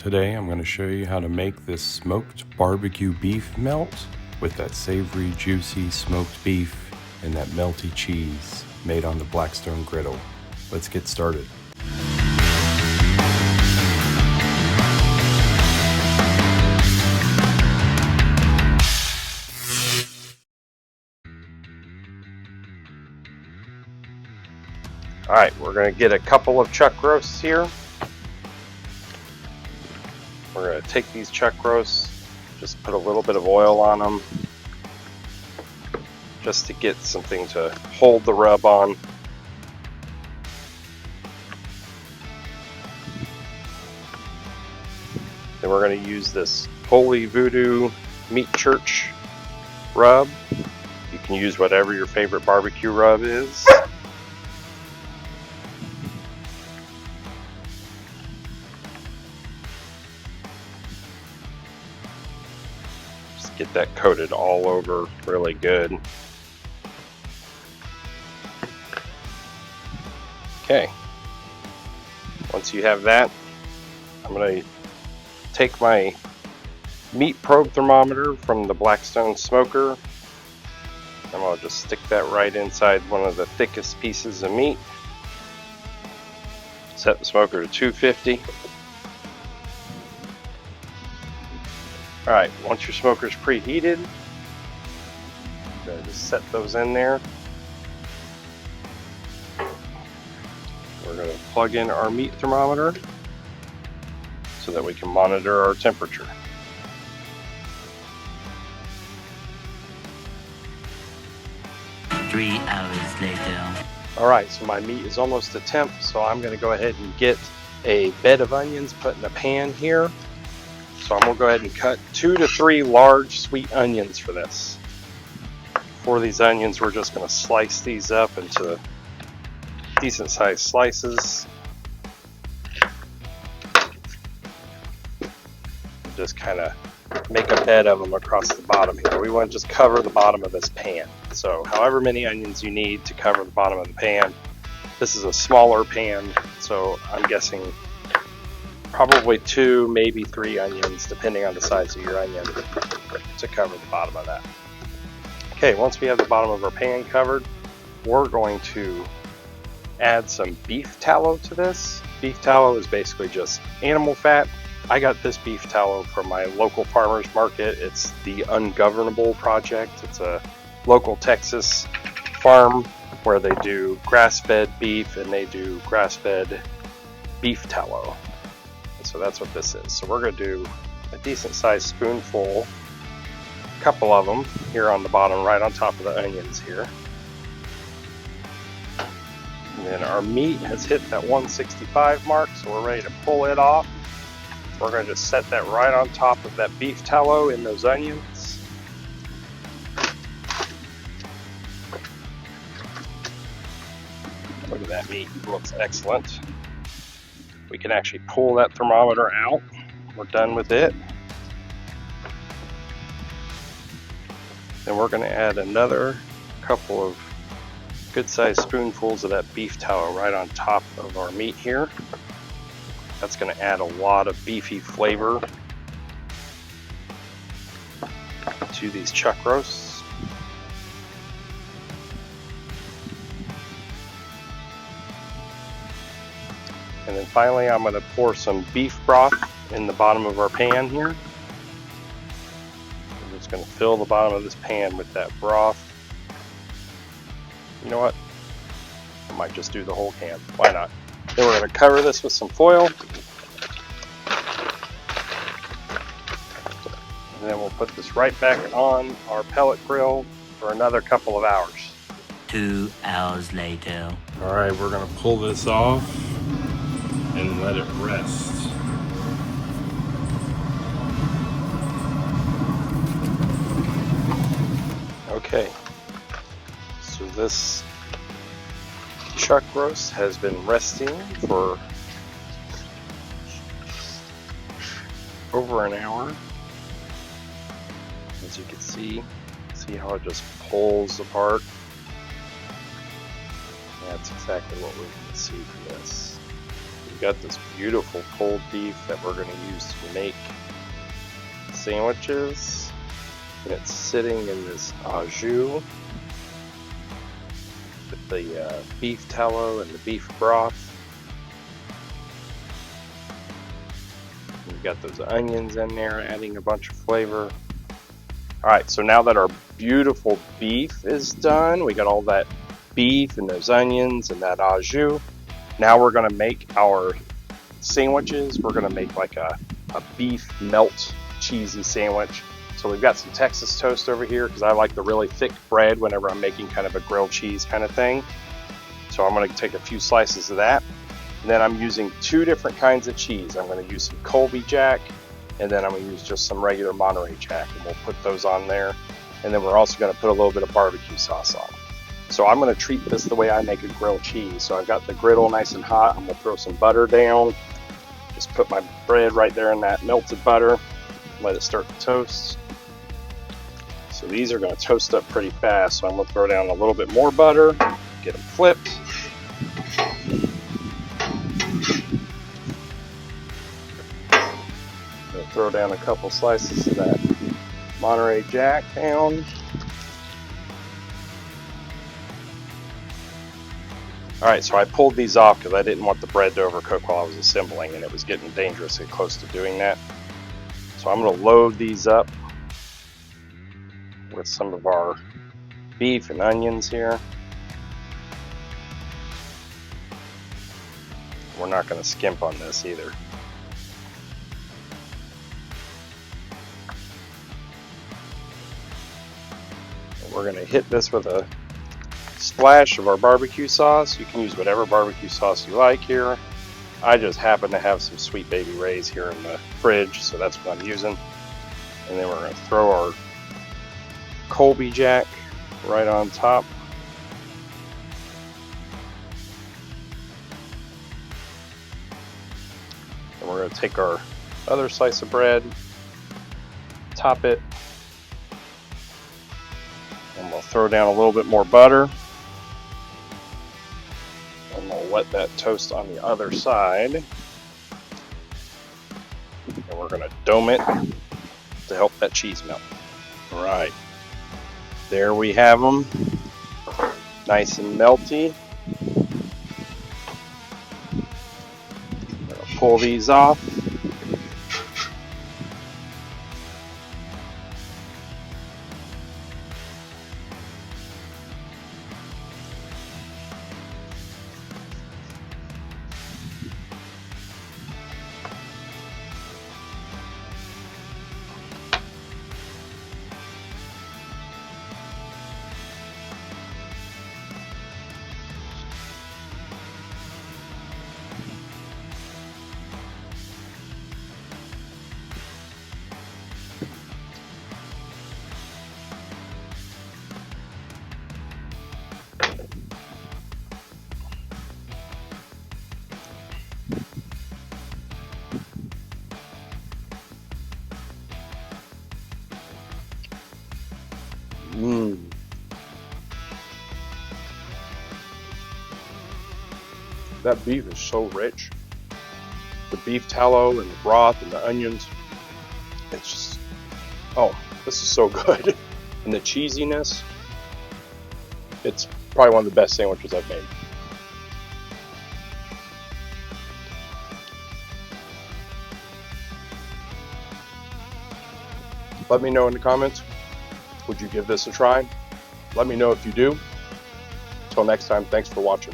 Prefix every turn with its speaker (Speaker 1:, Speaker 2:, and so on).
Speaker 1: Today I'm going to show you how to make this smoked barbecue beef melt with that savory, juicy smoked beef and that melty cheese made on the Blackstone griddle. Let's get started. Alright, we're going to get a couple of chuck roasts here. We're going to take these chuck roasts, just put a little bit of oil on them, just to get something to hold the rub on. Then we're going to use this Holy Voodoo Meat Church rub. You can use whatever your favorite barbecue rub is. Get that coated all over really good. Okay, once you have that, I'm going to take my meat probe thermometer from the Blackstone smoker, and I'll just stick that right inside one of the thickest pieces of meat. Set the smoker to 250. Alright, once your smoker's preheated, I'm going to just set those in there. We're going to plug in our meat thermometer so that we can monitor our temperature.
Speaker 2: Three hours later.
Speaker 1: Alright, so my meat is almost at temp, so I'm going to go ahead and get a bed of onions put in a pan here. So I'm going to go ahead and cut 2 to 3 large sweet onions for this. For these onions, we're just going to slice these up into decent sized slices. Just kind of make a bed of them across the bottom here. We want to just cover the bottom of this pan. So however many onions you need to cover the bottom of the pan. This is a smaller pan, so I'm guessing probably 2, maybe 3 onions, depending on the size of your onion, to cover the bottom of that. Okay, once we have the bottom of our pan covered, we're going to add some beef tallow to this. Beef tallow is basically just animal fat. I got this beef tallow from my local farmer's market. It's the Ungovernable Project. It's a local Texas farm where they do grass-fed beef and they do grass-fed beef tallow. So that's what this is. So we're going to do a decent sized spoonful, a couple of them here on the bottom, right on top of the onions here. And then our meat has hit that 165 mark, so we're ready to pull it off. We're going to just set that right on top of that beef tallow in those onions. Look at that meat, it looks excellent. We can actually pull that thermometer out. We're done with it. Then we're going to add another couple of good-sized spoonfuls of that beef tallow right on top of our meat here. That's going to add a lot of beefy flavor to these chuck roasts. And then finally, I'm going to pour some beef broth in the bottom of our pan here. I'm just going to fill the bottom of this pan with that broth. You know what? I might just do the whole can. Why not? Then we're going to cover this with some foil. And then we'll put this right back on our pellet grill for another couple of hours.
Speaker 2: 2 hours later.
Speaker 1: Alright, we're going to pull this off and let it rest. Okay, so this chuck roast has been resting for over an hour. As you can see how it just pulls apart. That's exactly what we can see from this. We got this beautiful cold beef that we're going to use to make sandwiches, and it's sitting in this au jus with the beef tallow and the beef broth. We've got those onions in there, adding a bunch of flavor. Alright, so now that our beautiful beef is done, we got all that beef and those onions and that au jus. Now we're going to make our sandwiches. We're going to make like a beef melt cheesy sandwich. So we've got some Texas toast over here because I like the really thick bread whenever I'm making kind of a grilled cheese kind of thing. So I'm going to take a few slices of that. And then I'm using two different kinds of cheese. I'm going to use some Colby Jack, and then I'm going to use just some regular Monterey Jack, and we'll put those on there. And then we're also going to put a little bit of barbecue sauce on. So I'm going to treat this the way I make a grilled cheese. So I've got the griddle nice and hot. I'm going to throw some butter down. Just put my bread right there in that melted butter. Let it start to toast. So these are going to toast up pretty fast. So I'm going to throw down a little bit more butter, get them flipped. Throw down a couple slices of that Monterey Jack down. Alright, so I pulled these off because I didn't want the bread to overcook while I was assembling, and it was getting dangerously close to doing that. So I'm going to load these up with some of our beef and onions here. We're not going to skimp on this either. We're going to hit this with a splash of our barbecue sauce. You can use whatever barbecue sauce you like here. I just happen to have some Sweet Baby Ray's here in the fridge, so that's what I'm using. And then we're going to throw our Colby Jack right on top. And we're going to take our other slice of bread, top it, and we'll throw down a little bit more butter. And we'll wet that toast on the other side. And we're going to dome it to help that cheese melt. Alright, there we have them. Nice and melty. I'm going to pull these off. That beef is so rich. The beef tallow and the broth and the onions. It's just, oh, this is so good. And the cheesiness. It's probably one of the best sandwiches I've made. Let me know in the comments, would you give this a try? Let me know if you do. Until next time, thanks for watching.